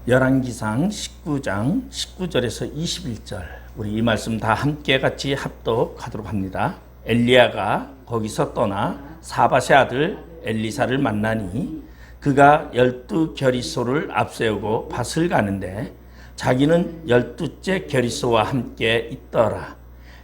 열왕기상 19장 19절에서 21절 우리 이 말씀 다 함께 같이 합독하도록 합니다. 엘리야가 거기서 떠나 사밧의 아들 엘리사를 만나니 그가 12겨리소를 앞세우고 밭을 가는데 자기는 12째 겨리소와 함께 있더라.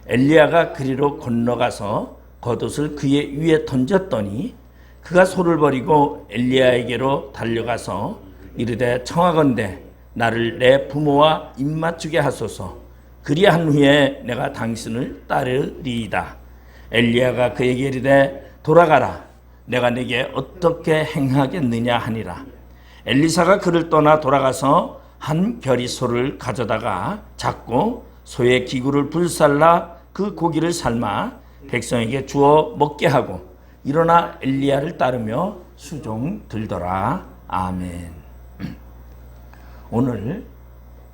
엘리야가 그리로 건너가서 겉옷을 그의 위에 던졌더니 그가 소를 버리고 엘리야에게로 달려가서 이르되 청하건대 나를 내 부모와 입맞추게 하소서. 그리한 후에 내가 당신을 따르리이다. 엘리야가 그에게 이르되 돌아가라. 내가 네게 어떻게 행하겠느냐 하니라. 엘리사가 그를 떠나 돌아가서 한 겨리소를 가져다가 잡고 소의 기구를 불살라 그 고기를 삶아 백성에게 주어 먹게 하고 일어나 엘리야를 따르며 수종 들더라. 아멘. 오늘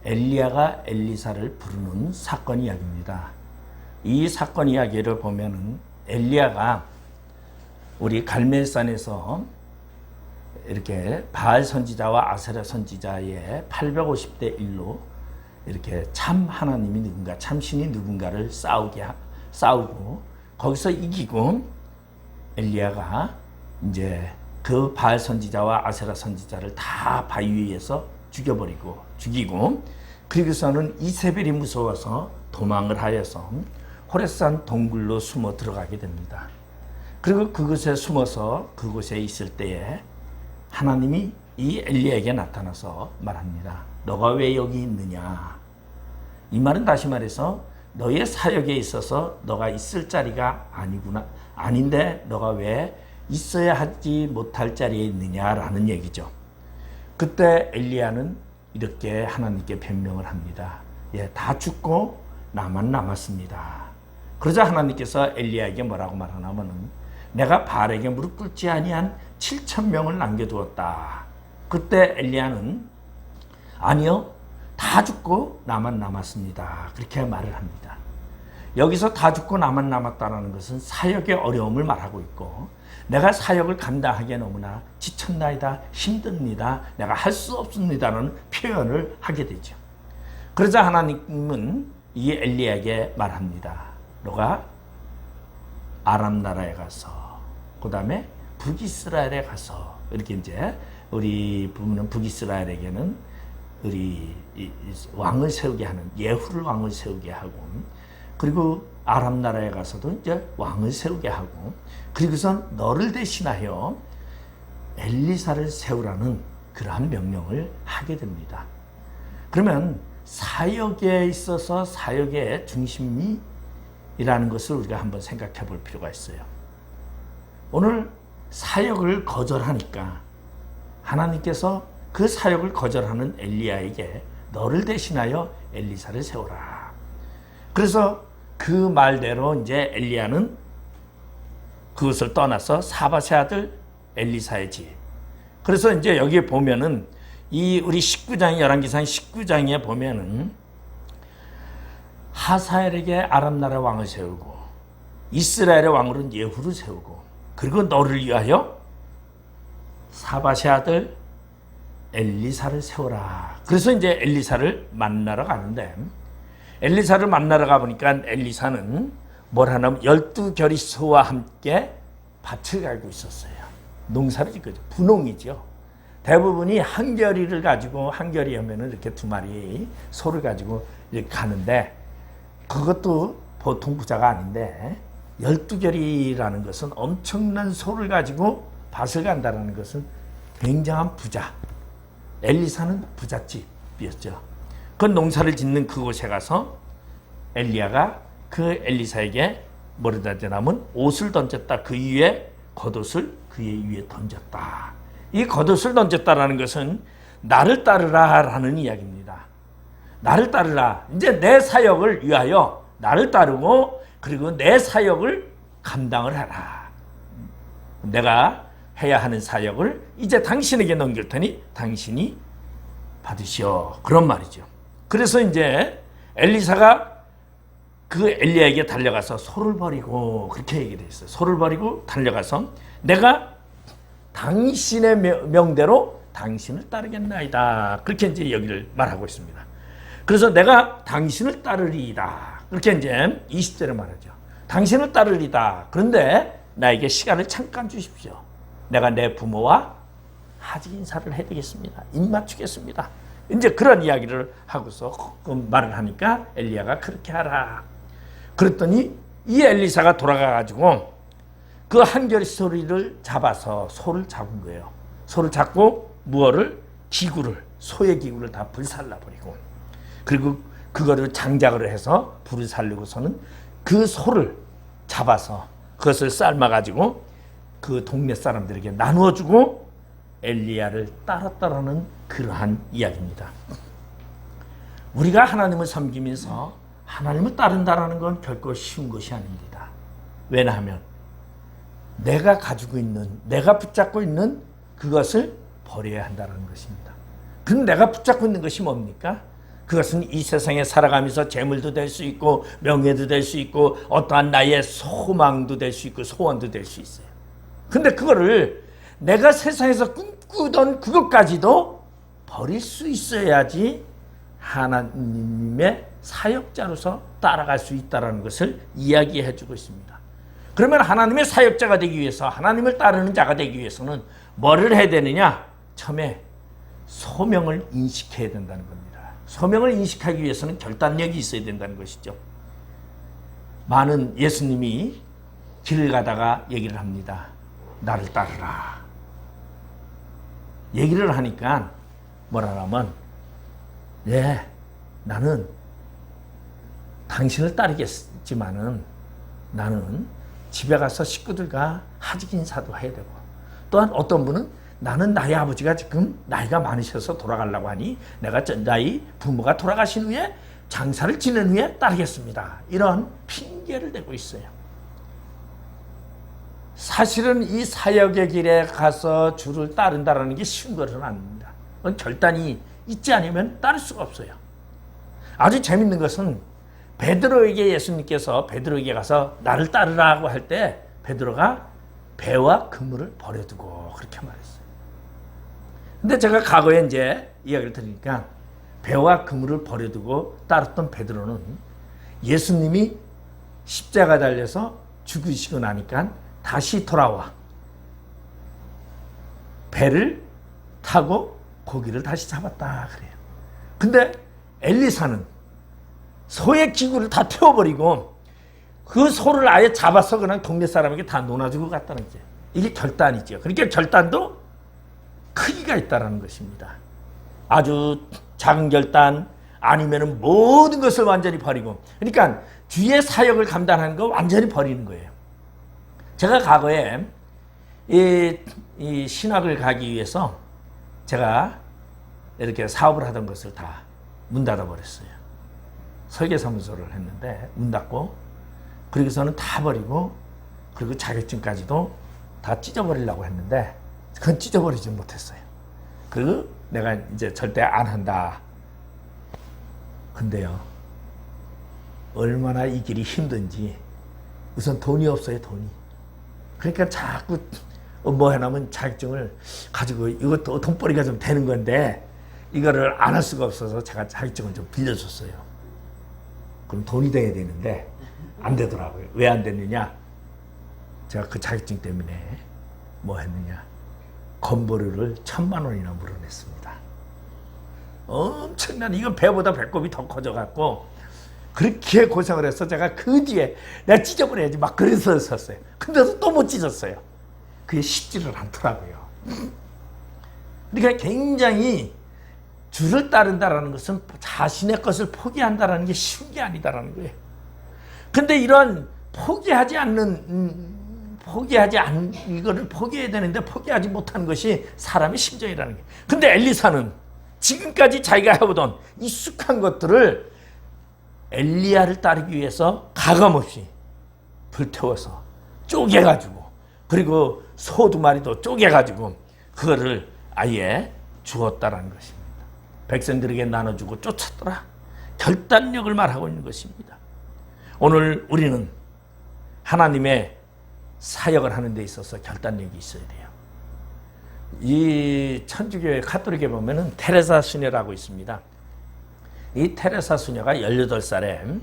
엘리야가 엘리사를 부르는 사건 이야기입니다. 이 사건 이야기를 보면은 엘리야가 우리 갈멜산에서 이렇게 바알 선지자와 아세라 선지자의 850대 1로 이렇게 참 하나님이 누군가, 참 신이 누군가를 싸우고 거기서 이기고 엘리야가 이제 그 바알 선지자와 아세라 선지자를 다 바위 위에서 죽이고 그리고서는 이세벨이 무서워서 도망을 하여서 호레산 동굴로 숨어 들어가게 됩니다. 그리고 그곳에 숨어서 그곳에 있을 때에 하나님이 이 엘리야에게 나타나서 말합니다. 너가 왜 여기 있느냐? 이 말은 다시 말해서 너의 사역에 있어서 너가 있을 자리가 아닌데 너가 왜 있어야 하지 못할 자리에 있느냐라는 얘기죠. 그때 엘리야는 이렇게 하나님께 변명을 합니다. 다 죽고 나만 남았습니다. 그러자 하나님께서 엘리야에게 뭐라고 말하냐면은 내가 바알에게 무릎 꿇지 아니한 7,000명을 남겨두었다. 그때 엘리야는 아니요, 다 죽고 나만 남았습니다. 그렇게 말을 합니다. 여기서 다 죽고 나만 남았다는 것은 사역의 어려움을 말하고 있고 내가 사역을 감당하기에 너무나 지쳤나이다, 힘듭니다, 내가 할 수 없습니다라는 표현을 하게 되죠. 그러자 하나님은 이 엘리야에게 말합니다. 너가 아람 나라에 가서 그 다음에 북이스라엘에 가서 이렇게 이제 우리 부모는 북이스라엘에게는 우리 왕을 세우게 하는 예후를 왕을 세우게 하고 그리고 아람 나라에 가서도 이제 왕을 세우게 하고 그리고선 너를 대신하여 엘리사를 세우라는 그러한 명령을 하게 됩니다. 그러면 사역에 있어서 사역의 중심이라는 것을 우리가 한번 생각해 볼 필요가 있어요. 오늘 사역을 거절하니까 하나님께서 그 사역을 거절하는 엘리야에게 너를 대신하여 엘리사를 세우라. 그래서 그 말대로 이제 엘리야는 그것을 떠나서 사밧의 아들 엘리사의 집. 그래서 이제 여기 보면은 이 우리 19장 열왕기상 19장에 보면은 하사엘에게 아람 나라 왕을 세우고 이스라엘의 왕으로는 예후를 세우고 그리고 너를 위하여 사밧의 아들 엘리사를 세워라. 그래서 이제 엘리사를 만나러 가는데 엘리사를 만나러 가보니까 엘리사는 뭘 하냐면 12겨리소와 함께 밭을 갈고 있었어요. 농사를 짓고 있죠. 분홍이죠. 대부분이 한 겨리를 가지고 한 겨리 하면은 이렇게 두 마리 소를 가지고 이렇게 가는데 그것도 보통 부자가 아닌데 12겨리라는 것은 엄청난 소를 가지고 밭을 간다는 것은 굉장한 부자. 엘리사는 부잣집이었죠. 그 농사를 짓는 그곳에 가서 엘리야가 그 엘리사에게 뭐를 던졌냐면 옷을 던졌다. 그 위에 겉옷을 그의 위에 던졌다. 이 겉옷을 던졌다라는 것은 나를 따르라라는 이야기입니다. 나를 따르라. 이제 내 사역을 위하여 나를 따르고 그리고 내 사역을 감당을 하라. 내가 해야 하는 사역을 이제 당신에게 넘길 테니 당신이 받으시오. 그런 말이죠. 그래서 이제 엘리사가 그 엘리야에게 달려가서 소를 버리고 그렇게 얘기를 했어요. 소를 버리고 달려가서 내가 당신의 명대로 당신을 따르겠나이다. 그렇게 이제 여기를 말하고 있습니다. 그래서 내가 당신을 따르리이다. 그렇게 이제 20절에 말하죠. 당신을 따르리다. 그런데 나에게 시간을 잠깐 주십시오. 내가 내 부모와 하직 인사를 해드리겠습니다. 입 맞추겠습니다. 이제 그런 이야기를 하고서 말을 하니까 엘리야가 그렇게 하라. 그랬더니 이 엘리사가 돌아가가지고 그 한결 소리를 잡아서 소를 잡은 거예요. 소를 잡고 무엇을? 기구를, 소의 기구를 다 불살라버리고, 그리고 그거를 장작을 해서 불을 살리고서는 그 소를 잡아서 그것을 삶아가지고 그 동네 사람들에게 나누어주고 엘리야를 따랐다라는 그러한 이야기입니다. 우리가 하나님을 섬기면서 하나님을 따른다라는 건 결코 쉬운 것이 아닙니다. 왜냐하면 내가 가지고 있는, 내가 붙잡고 있는 그것을 버려야 한다는 것입니다. 그럼 내가 붙잡고 있는 것이 뭡니까? 그것은 이 세상에 살아가면서 재물도 될 수 있고 명예도 될 수 있고 어떠한 나의 소망도 될 수 있고 소원도 될 수 있어요. 근데 그거를 내가 세상에서 꿈꾸던 그것까지도 버릴 수 있어야지 하나님의 사역자로서 따라갈 수 있다는 것을 이야기해 주고 있습니다. 그러면 하나님의 사역자가 되기 위해서, 하나님을 따르는 자가 되기 위해서는 뭐를 해야 되느냐? 처음에 소명을 인식해야 된다는 겁니다. 소명을 인식하기 위해서는 결단력이 있어야 된다는 것이죠. 많은 예수님이 길을 가다가 얘기를 합니다. 나를 따르라. 얘기를 하니까 뭐라 하면, 예, 나는 당신을 따르겠지만은 나는 집에 가서 식구들과 하직 인사도 해야 되고, 또한 어떤 분은 나는 나의 아버지가 지금 나이가 많으셔서 돌아가려고 하니 내가 나이 부모가 돌아가신 후에 장사를 지낸 후에 따르겠습니다. 이런 핑계를 대고 있어요. 사실은 이 사역의 길에 가서 주를 따른다는 게 쉬운 것은 아닙니다. 결단이 있지 않으면 따를 수가 없어요. 아주 재밌는 것은 베드로에게 예수님께서 베드로에게 가서 나를 따르라고 할 때 베드로가 배와 그물을 버려두고 그렇게 말했어요. 근데 제가 과거에 이제 이야기를 들으니까 배와 그물을 버려두고 따랐던 베드로는 예수님이 십자가 달려서 죽으시고 나니까 다시 돌아와 배를 타고 고기를 다시 잡았다 그래요. 근데 엘리사는 소의 기구를 다 태워버리고 그 소를 아예 잡아서 그냥 동네 사람에게 다 논아주고 갔다는 거죠. 이게 결단이죠. 그러니까 결단도 크기가 있다는 것입니다. 아주 작은 결단 아니면 모든 것을 완전히 버리고, 그러니까 주의 사역을 감당하는 거 완전히 버리는 거예요. 제가 과거에 이 신학을 가기 위해서 제가 이렇게 사업을 하던 것을 다 문 닫아버렸어요. 설계사무소를 했는데 문 닫고, 그러고서는 다 버리고, 그리고 자격증까지도 다 찢어버리려고 했는데 그건 찢어버리지 못했어요. 그리고 내가 이제 절대 안 한다. 근데요, 얼마나 이 길이 힘든지, 우선 돈이 없어요, 돈이. 그러니까 자꾸 뭐 해놓으면 자격증을 가지고 이것도 돈벌이가 좀 되는 건데 이거를 안 할 수가 없어서 제가 자격증을 좀 빌려줬어요. 그럼 돈이 돼야 되는데 안 되더라고요. 왜 안 됐느냐? 제가 그 자격증 때문에 뭐 했느냐? 건보료를 1,000,000원이나 물어냈습니다. 엄청난, 이거 배보다 배꼽이 더 커져갖고 그렇게 고생을 해서 제가 그 뒤에 내가 찢어버려야지 막 그래서 썼어요. 근데도 또 못 찢었어요. 그게 쉽지를 않더라고요. 그러니까 굉장히 주를 따른다라는 것은 자신의 것을 포기한다라는 게 쉬운 게 아니다라는 거예요. 근데 이런 이거를 포기해야 되는데 포기하지 못하는 것이 사람의 심정이라는 거예요. 근데 엘리사는 지금까지 자기가 해보던 익숙한 것들을 엘리야를 따르기 위해서 가감없이 불태워서 쪼개가지고, 그리고 소 2마리도 쪼개가지고 그거를 아예 주었다라는 것입니다. 백성들에게 나눠주고 쫓았더라. 결단력을 말하고 있는 것입니다. 오늘 우리는 하나님의 사역을 하는 데 있어서 결단력이 있어야 돼요. 이 천주교의 카톨릭에 보면은 테레사 수녀라고 있습니다. 이 테레사 수녀가 18살에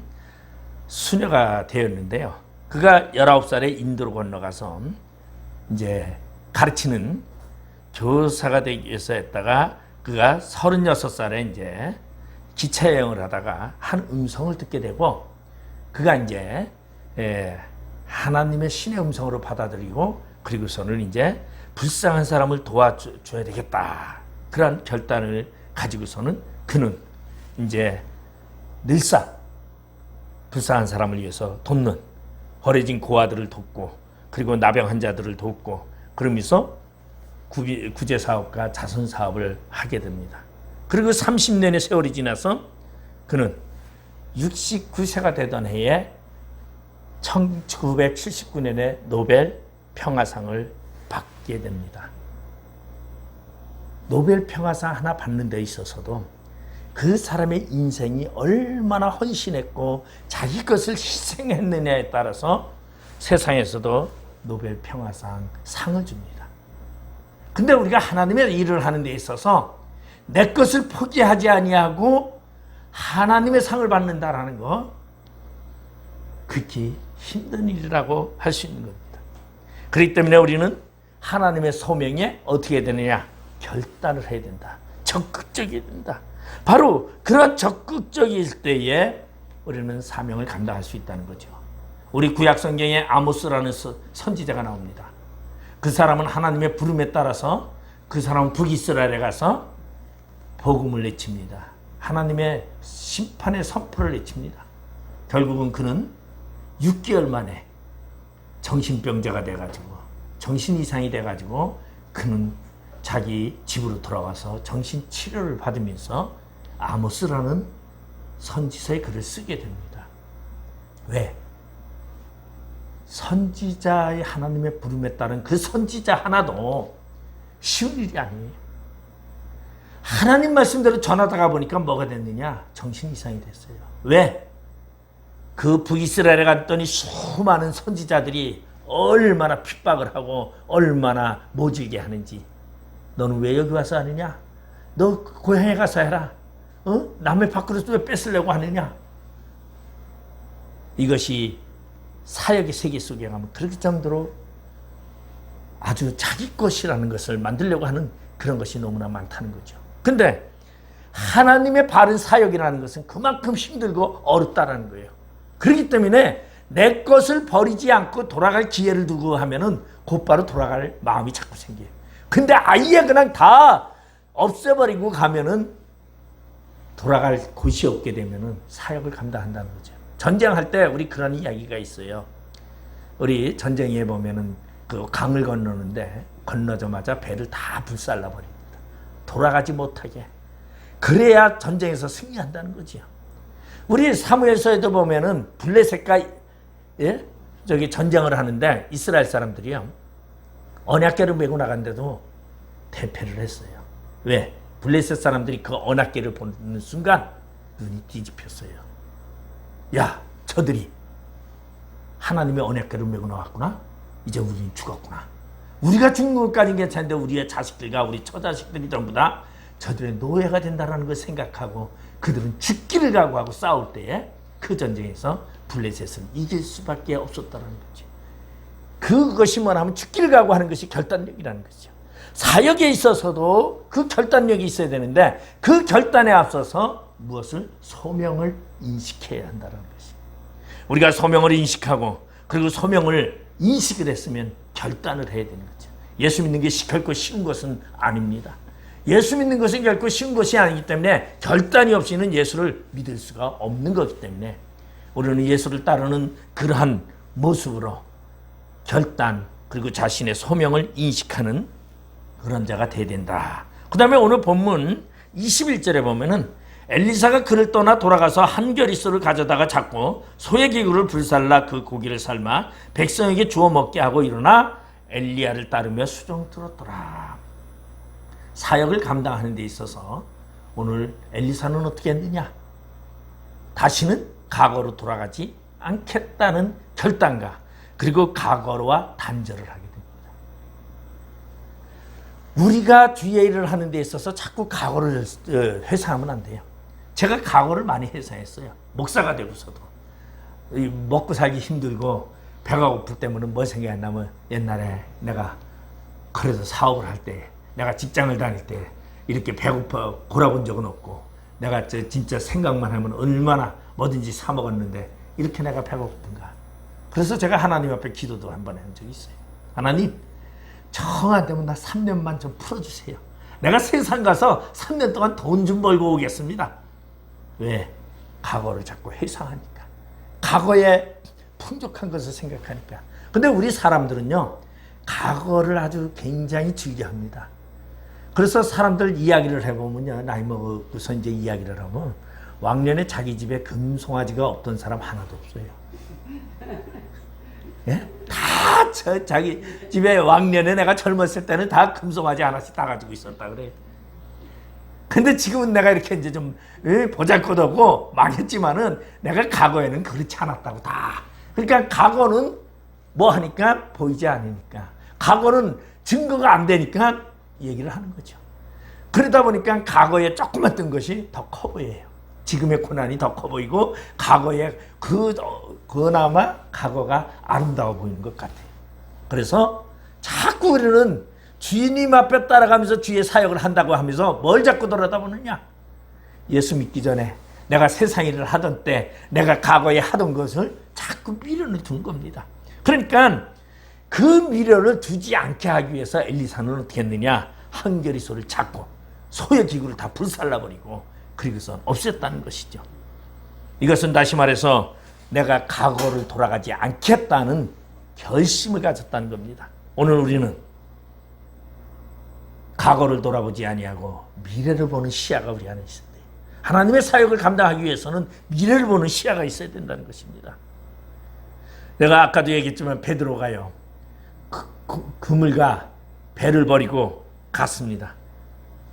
수녀가 되었는데요. 그가 19살에 인도로 건너가서 이제 가르치는 교사가 되기 위해서 했다가 그가 36살에 이제 기차 여행을 하다가 한 음성을 듣게 되고 그가 이제 하나님의 신의 음성으로 받아들이고 그리고서는 이제 불쌍한 사람을 도와줘야 되겠다. 그런 결단을 가지고서는 그는 이제 늘상 불쌍한 사람을 위해서 돕는 허례진 고아들을 돕고 그리고 나병 환자들을 돕고 그러면서 구제 사업과 자선 사업을 하게 됩니다. 그리고 30년의 세월이 지나서 그는 69세가 되던 해에 1979년에 노벨 평화상을 받게 됩니다. 노벨 평화상 하나 받는 데 있어서도 그 사람의 인생이 얼마나 헌신했고 자기 것을 희생했느냐에 따라서 세상에서도 노벨 평화상 상을 줍니다. 근데 우리가 하나님의 일을 하는 데 있어서 내 것을 포기하지 아니하고 하나님의 상을 받는다라는 거 극히 힘든 일이라고 할 수 있는 겁니다. 그렇기 때문에 우리는 하나님의 소명에 어떻게 되느냐? 결단을 해야 된다. 적극적이어야 된다. 바로 그런 적극적일 때에 우리는 사명을 감당할 수 있다는 거죠. 우리 구약 성경에 아모스라는 선지자가 나옵니다. 그 사람은 하나님의 부름에 따라서 그 사람은 북이스라엘에 가서 복음을 내칩니다. 하나님의 심판의 선포를 내칩니다. 결국은 그는 6개월 만에 정신병자가 돼가지고 정신 이상이 돼가지고 그는 자기 집으로 돌아와서 정신 치료를 받으면서 아모스라는 선지서의 글을 쓰게 됩니다. 왜? 선지자의 하나님의 부름에 따른 그 선지자 하나도 쉬운 일이 아니에요. 하나님 말씀대로 전하다가 보니까 뭐가 됐느냐? 정신 이상이 됐어요. 왜? 그 북이스라엘에 갔더니 수많은 선지자들이 얼마나 핍박을 하고 얼마나 모질게 하는지. 너는 왜 여기 와서 하느냐? 너 고향에 가서 해라. 남의 밥그릇 왜 뺏으려고 하느냐? 이것이 사역의 세계 속에 가면 그럴 정도로 아주 자기 것이라는 것을 만들려고 하는 그런 것이 너무나 많다는 거죠. 근데 하나님의 바른 사역이라는 것은 그만큼 힘들고 어렵다는 거예요. 그렇기 때문에 내 것을 버리지 않고 돌아갈 기회를 두고 하면은 곧바로 돌아갈 마음이 자꾸 생겨요. 근데 아예 그냥 다 없애버리고 가면은 돌아갈 곳이 없게 되면은 사역을 감당한다는 거죠. 전쟁할 때 우리 그런 이야기가 있어요. 우리 전쟁에 보면은 그 강을 건너는데 건너자마자 배를 다 불살라 버립니다. 돌아가지 못하게. 그래야 전쟁에서 승리한다는 거죠. 우리 사무엘서에도 보면은 블레셋과 저기 전쟁을 하는데 이스라엘 사람들이요 언약궤를 메고 나간데도 대패를 했어요. 왜? 블레셋 사람들이 그 언약궤를 보는 순간 눈이 뒤집혔어요. 야, 저들이 하나님의 언약궤를 메고 나왔구나. 이제 우리는 죽었구나. 우리가 죽는 것까지는 괜찮은데 우리의 자식들과 우리 처자식들이 전부 다 저들의 노예가 된다는 걸 생각하고 그들은 죽기를 각오하고 싸울 때에 그 전쟁에서 블레셋은 이길 수밖에 없었다는 거죠. 그것이 뭐냐면 죽기를 각오하는 것이 결단력이라는 거죠. 사역에 있어서도 그 결단력이 있어야 되는데 그 결단에 앞서서 무엇을? 소명을 인식해야 한다는 것이. 우리가 소명을 인식하고 그리고 소명을 인식을 했으면 결단을 해야 되는 거죠. 예수 믿는 게 결코 쉬운 것은 아닙니다. 예수 믿는 것은 결코 쉬운 것이 아니기 때문에 결단이 없이는 예수를 믿을 수가 없는 거기 때문에 우리는 예수를 따르는 그러한 모습으로 결단 그리고 자신의 소명을 인식하는 그런 자가 되어야 된다. 그 다음에 오늘 본문 21절에 보면은 엘리사가 그를 떠나 돌아가서 한 겨리소를 가져다가 잡고 소의 기구를 불살라 그 고기를 삶아 백성에게 주어 먹게 하고 일어나 엘리야를 따르며 수종 들었더라. 사역을 감당하는 데 있어서 오늘 엘리사는 어떻게 했느냐? 다시는 과거로 돌아가지 않겠다는 결단과 그리고 과거와 단절을 하게 됩니다. 우리가 주의 일을 하는 데 있어서 자꾸 각오를 회사하면 안 돼요. 제가 각오를 많이 회사했어요. 목사가 되고서도. 먹고 살기 힘들고 배가 고플 때문에 뭐 생각이 나면 옛날에 내가 그래서 사업을 할 때, 내가 직장을 다닐 때 이렇게 배고파 골아본 적은 없고, 내가 진짜 생각만 하면 얼마나 뭐든지 사 먹었는데 이렇게 내가 배가 고픈가. 그래서 제가 하나님 앞에 기도도 한번 한 적이 있어요. 하나님, 정한 되면 나 3년만 좀 풀어주세요. 내가 세상 가서 3년 동안 돈 좀 벌고 오겠습니다. 왜? 과거를 자꾸 회상하니까. 과거에 풍족한 것을 생각하니까. 근데 우리 사람들은요, 과거를 아주 굉장히 즐겨합니다. 그래서 사람들 이야기를 해보면요, 나이 먹어서 이제 이야기를 하면 왕년에 자기 집에 금송아지가 없던 사람 하나도 없어요. 예? 다 자기 집에 왕년에 내가 젊었을 때는 다 금송아지 하나씩 다 가지고 있었다 그래요. 근데 지금은 내가 이렇게 이제 좀 보잘것없고 망했지만은 내가 과거에는 그렇지 않았다고 다. 그러니까 과거는 뭐 하니까 보이지 않으니까, 과거는 증거가 안 되니까 얘기를 하는 거죠. 그러다 보니까 과거에 조금만 뜬 것이 더 커 보여요. 지금의 고난이 더 커 보이고 과거에 그나마 과거가 아름다워 보이는 것 같아요. 그래서 자꾸 우리는 주님 앞에 따라가면서 주의 사역을 한다고 하면서 뭘 자꾸 돌아다보느냐? 예수 믿기 전에 내가 세상 일을 하던 때 내가 과거에 하던 것을 자꾸 미련을 둔 겁니다. 그러니까 그 미련을 두지 않게 하기 위해서 엘리사는 어떻게 했느냐? 한겨리소를 찾고 소여기구를 다 불살라버리고 그리고서 없앴다는 것이죠. 이것은 다시 말해서 내가 과거를 돌아가지 않겠다는 결심을 가졌다는 겁니다. 오늘 우리는 과거를 돌아보지 아니하고 미래를 보는 시야가 우리 안에 있어야 돼요. 하나님의 사역을 감당하기 위해서는 미래를 보는 시야가 있어야 된다는 것입니다. 내가 아까도 얘기했지만 베드로가요, 그물과 배를 버리고 갔습니다.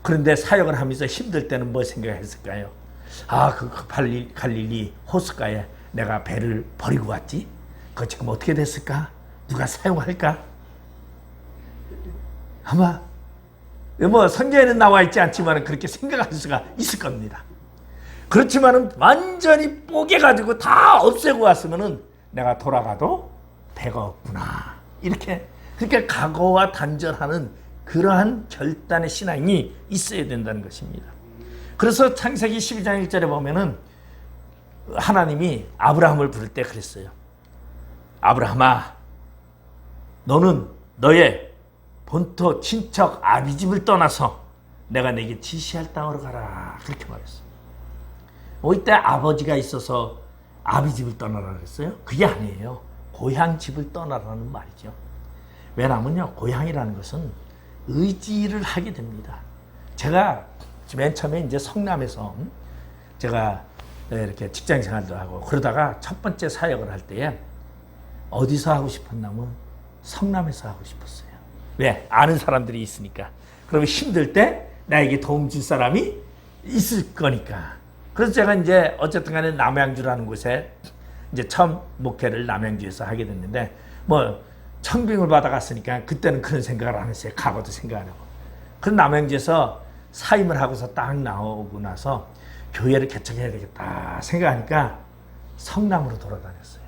그런데 사역을 하면서 힘들 때는 뭐 생각했을까요? 아, 그 갈릴리 호숫가에 내가 배를 버리고 왔지? 그거 지금 어떻게 됐을까? 누가 사용할까? 아마 뭐 성경에는 나와 있지 않지만 그렇게 생각할 수가 있을 겁니다. 그렇지만은 완전히 뽀개가지고 다 없애고 왔으면은 내가 돌아가도 배가 없구나. 이렇게. 그러니까 과거와 단절하는 그러한 결단의 신앙이 있어야 된다는 것입니다. 그래서 창세기 12장 1절에 보면은 하나님이 아브라함을 부를 때 그랬어요. 아브라함아, 너는 너의 본토 친척 아비집을 떠나서 내가 내게 지시할 땅으로 가라. 그렇게 말했어요. 이때 아버지가 있어서 아비집을 떠나라 그랬어요? 그게 아니에요. 고향집을 떠나라는 말이죠. 왜냐면요, 고향이라는 것은 의지를 하게 됩니다. 제가 맨 처음에 이제 성남에서 제가 이렇게 직장 생활도 하고 그러다가 첫 번째 사역을 할 때에 어디서 하고 싶었냐면 성남에서 하고 싶었어요. 왜? 아는 사람들이 있으니까. 그러면 힘들 때 나에게 도움 줄 사람이 있을 거니까. 그래서 제가 이제 어쨌든 간에 남양주라는 곳에 이제 처음 목회를 남양주에서 하게 됐는데, 뭐 청빙을 받아갔으니까 그때는 그런 생각을 안 했어요. 과거도 생각 안 하고. 그럼 남양주에서 사임을 하고서 딱 나오고 나서 교회를 개척해야 되겠다 생각하니까 성남으로 돌아다녔어요.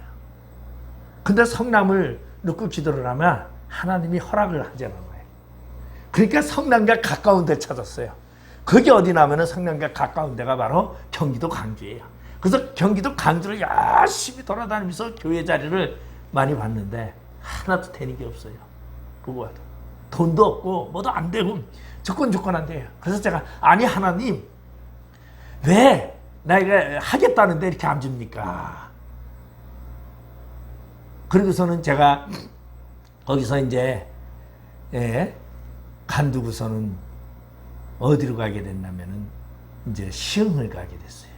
근데 성남을 놓고 기도를 하면 하나님이 허락을 하지 않은 거예요. 그러니까 성남과 가까운 데 찾았어요. 그게 어디냐면은 성남과 가까운 데가 바로 경기도 광주예요. 그래서 경기도 광주를 열심히 돌아다니면서 교회 자리를 많이 봤는데 하나도 되는 게 없어요. 보고 와도 돈도 없고 뭐도 안 되고 조건조건한데요. 그래서 제가 아니 하나님 왜 내가 하겠다는데 이렇게 안 줍니까? 그리고서는 제가 거기서 이제 간두고서는 어디로 가게 됐냐면은 이제 시흥을 가게 됐어요.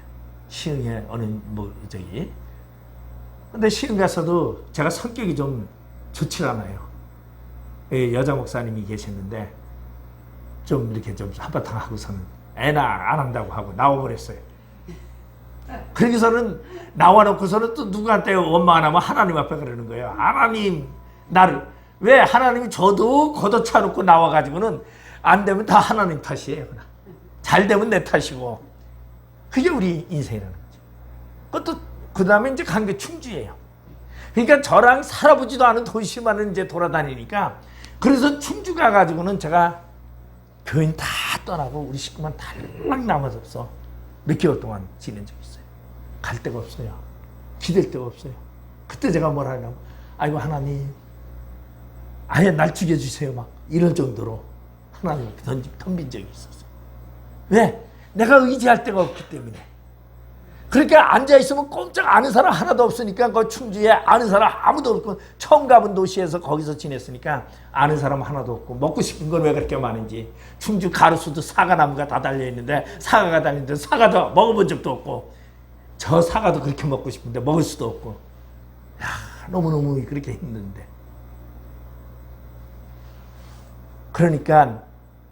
시흥에 어느 근데 시흥 가서도 제가 성격이 좀 좋지 않아요. 여자 목사님이 계셨는데 좀 이렇게 좀 한바탕 하고서는 애나 안 한다고 하고 나와버렸어요. 그러고서는 나와놓고서는 또 누구한테 원망하면 하나님 앞에 그러는 거예요. 하나님 나를 왜 하나님이 저도 걷어차놓고 나와가지고는 안 되면 다 하나님 탓이에요. 그냥. 잘 되면 내 탓이고. 그게 우리 인생이라는 거죠. 그것도 그 다음에 이제 간 게 충주예요. 그러니까 저랑 살아보지도 않은 도시만은 이제 돌아다니니까 그래서 충주 가가지고는 제가 교인 다 떠나고 우리 식구만 달랑 남아서 몇 개월 동안 지낸 적이 있어요. 갈 데가 없어요. 기댈 데가 없어요. 그때 제가 뭐라 하냐면 아이고 하나님 아예 날 죽여주세요 막 이럴 정도로 하나님께 덤빈 적이 있었어요. 왜? 내가 의지할 데가 없기 때문에. 그러니까 앉아있으면 꼼짝 아는 사람 하나도 없으니까 그 충주에 아는 사람 아무도 없고 처음 가본 도시에서 거기서 지냈으니까 아는 사람 하나도 없고 먹고 싶은 건 왜 그렇게 많은지 충주 가로수도 사과나무가 다 달려있는데 사과가 달리는데 사과도 먹어본 적도 없고 저 사과도 그렇게 먹고 싶은데 먹을 수도 없고 야, 너무너무 그렇게 힘든데 그러니까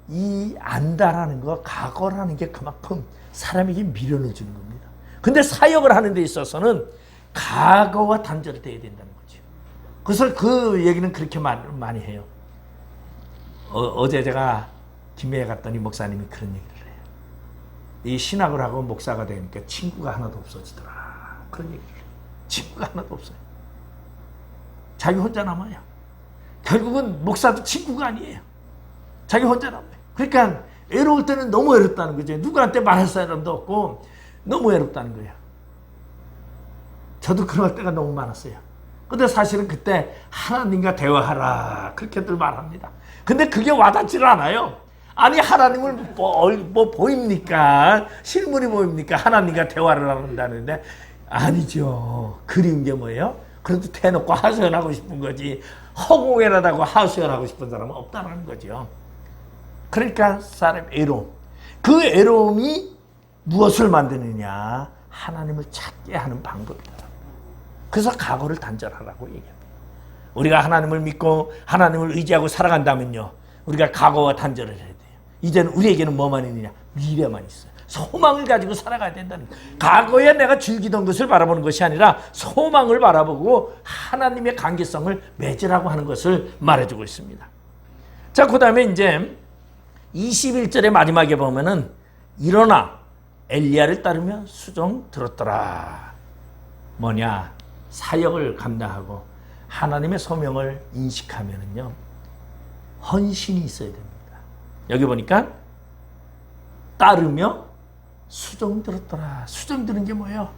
이 안다라는 거 각오라는 게 그만큼 사람에게 미련을 주는 겁니다. 근데 사역을 하는 데 있어서는 각오와 단절이 돼야 된다는 거죠. 그래서 그 얘기는 그렇게 많이 해요. 어제 제가 김해에 갔더니 목사님이 그런 얘기를 해요. 이 신학을 하고 목사가 되니까 친구가 하나도 없어지더라. 그런 얘기를 해요. 친구가 하나도 없어요. 자기 혼자 남아요. 결국은 목사도 친구가 아니에요. 자기 혼자 남아요. 그러니까 외로울 때는 너무 외롭다는 거죠. 누구한테 말할 사람도 없고 너무 외롭다는 거예요. 저도 그럴 때가 너무 많았어요. 근데 사실은 그때 하나님과 대화하라 그렇게들 말합니다. 근데 그게 와닿지를 않아요. 아니 하나님을 뭐 보입니까? 실물이 보입니까? 하나님과 대화를 한다는데 아니죠. 그리운 게 뭐예요? 그래도 대놓고 하소연하고 싶은 거지 허공에라다고 하소연하고 싶은 사람은 없다는 거죠. 그러니까 사람 애로움. 그 애로움이 무엇을 만드느냐? 하나님을 찾게 하는 방법이다. 그래서 각오를 단절하라고 얘기합니다. 우리가 하나님을 믿고 하나님을 의지하고 살아간다면요. 우리가 각오와 단절을 해야 돼요. 이제는 우리에게는 뭐만 있느냐? 미래만 있어요. 소망을 가지고 살아가야 된다는 거예요. 과거에 내가 즐기던 것을 바라보는 것이 아니라 소망을 바라보고 하나님의 관계성을 맺으라고 하는 것을 말해주고 있습니다. 자, 그 다음에 이제 21절의 마지막에 보면은 일어나 엘리야를 따르며 수종 들었더라. 뭐냐? 사역을 감당하고 하나님의 소명을 인식하면은요. 헌신이 있어야 됩니다. 여기 보니까 따르며 수종 들었더라. 수종 들은 게 뭐예요?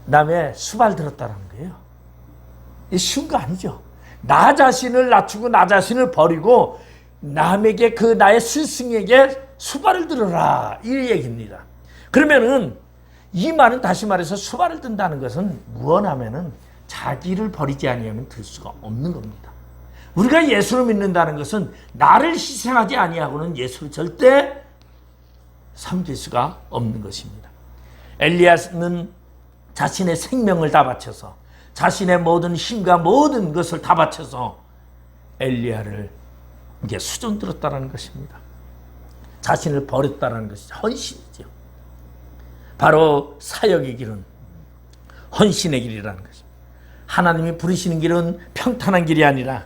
남의 수발 들었다라는 거예요. 이게 쉬운 거 아니죠. 나 자신을 낮추고 나 자신을 버리고 남에게 그 나의 스승에게 수발을 들어라. 이 얘기입니다. 그러면은 이 말은 다시 말해서 수발을 든다는 것은 무언하면은 자기를 버리지 아니하면 들 수가 없는 겁니다. 우리가 예수를 믿는다는 것은 나를 희생하지 아니하고는 예수를 절대 섬길 수가 없는 것입니다. 엘리야는 자신의 생명을 다 바쳐서 자신의 모든 힘과 모든 것을 다 바쳐서 엘리야를 이제 수종 들었다는 것입니다. 자신을 버렸다는 것이 헌신이죠. 바로 사역의 길은 헌신의 길이라는 것입니다. 하나님이 부르시는 길은 평탄한 길이 아니라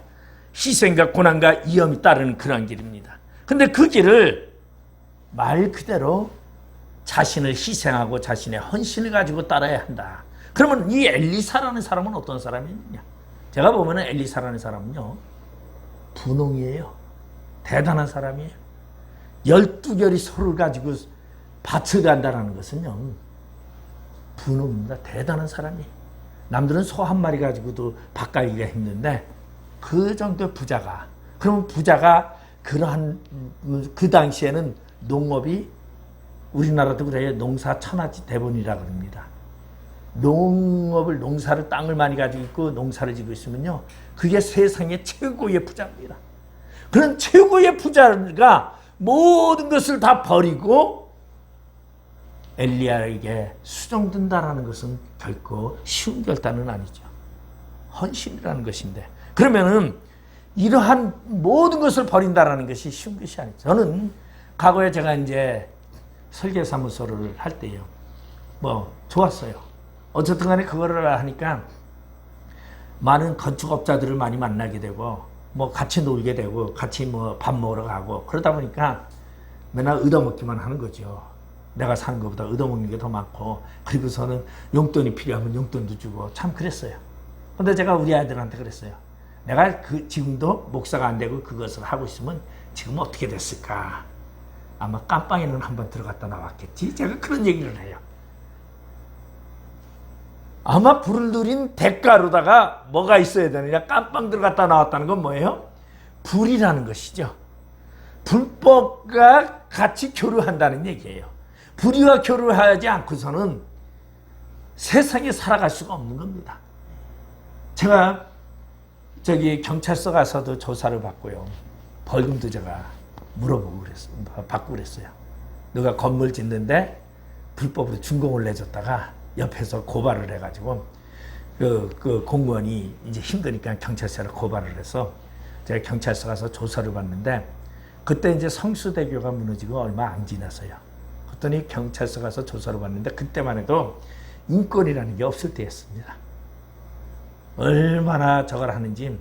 희생과 고난과 위험이 따르는 그러한 길입니다. 근데 그 길을 말 그대로 자신을 희생하고 자신의 헌신을 가지고 따라야 한다. 그러면 이 엘리사라는 사람은 어떤 사람이냐? 제가 보면 엘리사라는 사람은요. 분홍이에요. 대단한 사람이에요. 12결이 소를 가지고 밭을 간다는 것은요. 분홍입니다. 대단한 사람이에요. 남들은 소 한 마리 가지고도 밭 가기가 힘든데 그 정도의 부자가 그러면 부자가 그러한 그 당시에는 농업이 우리나라도 그래요. 농사 천하지 대본이라 그럽니다. 농사를 땅을 많이 가지고 있고 농사를 지고 있으면요. 그게 세상의 최고의 부자입니다. 그런 최고의 부자가 모든 것을 다 버리고 엘리야에게 수종든다라는 것은 결코 쉬운 결단은 아니죠. 헌신이라는 것인데 그러면은 이러한 모든 것을 버린다라는 것이 쉬운 것이 아니죠. 저는 과거에 제가 이제 설계사무소를 할 때요. 뭐 좋았어요. 어쨌든 간에 그거를 하니까 많은 건축업자들을 많이 만나게 되고 뭐 같이 놀게 되고 같이 뭐 밥 먹으러 가고 그러다 보니까 맨날 얻어먹기만 하는 거죠. 내가 사는 것보다 얻어먹는 게 더 많고 그리고서는 용돈이 필요하면 용돈도 주고 참 그랬어요. 근데 제가 우리 아이들한테 그랬어요. 내가 지금도 목사가 안 되고 그것을 하고 있으면 지금 어떻게 됐을까? 아마 깜빵에는 한번 들어갔다 나왔겠지? 제가 그런 얘기를 해요. 아마 불을 누린 대가로다가 뭐가 있어야 되느냐? 깜빵 들어갔다 나왔다는 건 뭐예요? 불이라는 것이죠. 불법과 같이 교류한다는 얘기예요. 불의와 교류하지 않고서는 세상에 살아갈 수가 없는 겁니다. 제가 경찰서 가서도 조사를 받고요. 벌금도 제가 물어보고 그랬어요. 받고 그랬어요. 누가 건물 짓는데 불법으로 준공을 내줬다가 옆에서 고발을 해가지고 그 공무원이 이제 힘드니까 경찰서를 고발을 해서 제가 경찰서 가서 조사를 받는데 그때 이제 성수대교가 무너지고 얼마 안 지났어요. 그랬더니 경찰서 가서 조사를 받는데 그때만 해도 인권이라는 게 없을 때였습니다. 얼마나 저걸 하는지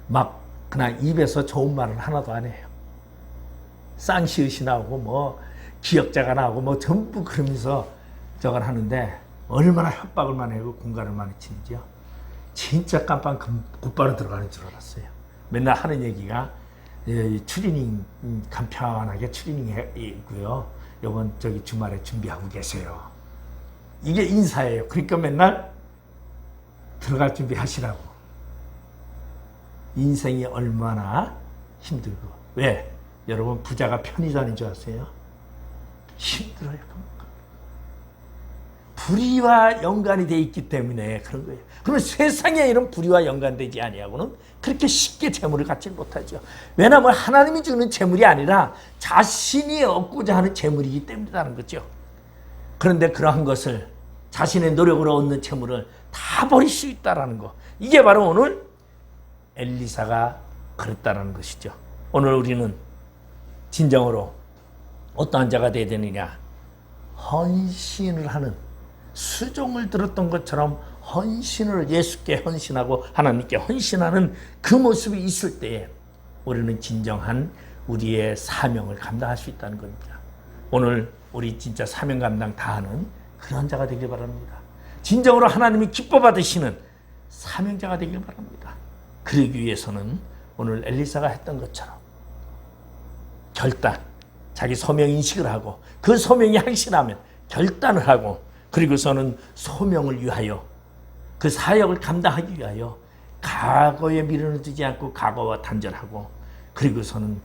막 그냥 입에서 좋은 말을 하나도 안 해요. 쌍시읒이 나오고 뭐 기역자가 나오고 뭐 전부 그러면서 저걸 하는데 얼마나 협박을 많이 하고 공갈을 많이 치는지요. 진짜 깜빵 곧바로 들어가는 줄 알았어요. 맨날 하는 얘기가 추리닝 간편하게 추리닝이고요. 요번 주말에 준비하고 계세요. 이게 인사예요. 그러니까 맨날 들어갈 준비 하시라고. 인생이 얼마나 힘들고. 왜? 여러분 부자가 편의자인 줄 아세요? 힘들어요. 불의와 연관이 돼 있기 때문에 그런 거예요. 그러면 세상에 이런 불의와 연관되지 아니하고는 그렇게 쉽게 재물을 갖지 못하죠. 왜냐하면 하나님이 주는 재물이 아니라 자신이 얻고자 하는 재물이기 때문이라는 거죠. 그런데 그러한 것을 자신의 노력으로 얻는 재물을 다 버릴 수 있다는 거. 이게 바로 오늘 엘리사가 그랬다는 것이죠. 오늘 우리는 진정으로 어떠한 자가 되어야 되느냐. 헌신을 하는, 수종을 들었던 것처럼 헌신을 예수께 헌신하고 하나님께 헌신하는 그 모습이 있을 때에 우리는 진정한 우리의 사명을 감당할 수 있다는 겁니다. 오늘 우리 진짜 사명 감당 다하는 그런 자가 되길 바랍니다. 진정으로 하나님이 기뻐 받으시는 사명자가 되길 바랍니다. 그러기 위해서는 오늘 엘리사가 했던 것처럼 결단, 자기 소명 인식을 하고 그 소명이 확실하면 결단을 하고 그리고서는 소명을 위하여 그 사역을 감당하기 위하여 과거에 미련을 두지 않고 과거와 단절하고 그리고서는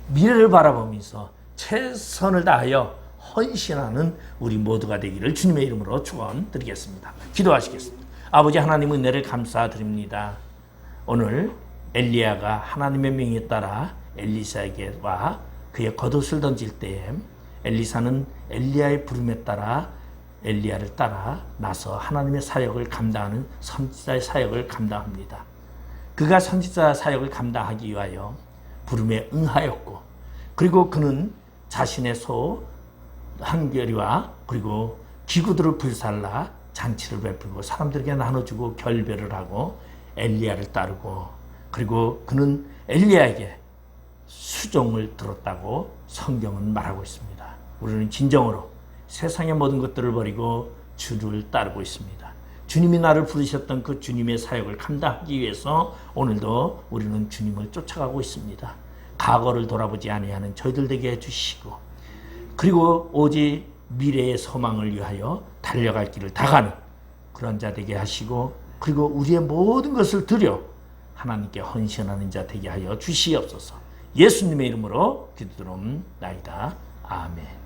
미래를 바라보면서 최선을 다하여 헌신하는 우리 모두가 되기를 주님의 이름으로 축원드리겠습니다. 기도하시겠습니다. 아버지 하나님 은혜를 감사드립니다. 오늘 엘리야가 하나님의 명에 따라 엘리사에게와 그의 겉옷을 던질 때에 엘리사는 엘리야의 부름에 따라 엘리야를 따라 나서 하나님의 사역을 감당하는 선지자의 사역을 감당합니다. 그가 선지자 사역을 감당하기 위하여 부름에 응하였고 그리고 그는 자신의 소 한결이와 그리고 기구들을 불살라 잔치를 베풀고 사람들에게 나눠주고 결별을 하고 엘리야를 따르고 그리고 그는 엘리야에게 수종을 들었다고 성경은 말하고 있습니다. 우리는 진정으로 세상의 모든 것들을 버리고 주를 따르고 있습니다. 주님이 나를 부르셨던 그 주님의 사역을 감당하기 위해서 오늘도 우리는 주님을 쫓아가고 있습니다. 과거를 돌아보지 아니하는 저희들 되게 해주시고 그리고 오직 미래의 소망을 위하여 달려갈 길을 다가는 그런 자 되게 하시고 그리고 우리의 모든 것을 드려 하나님께 헌신하는 자 되게 하여 주시옵소서. 예수님의 이름으로 기도드립나이다. 아멘.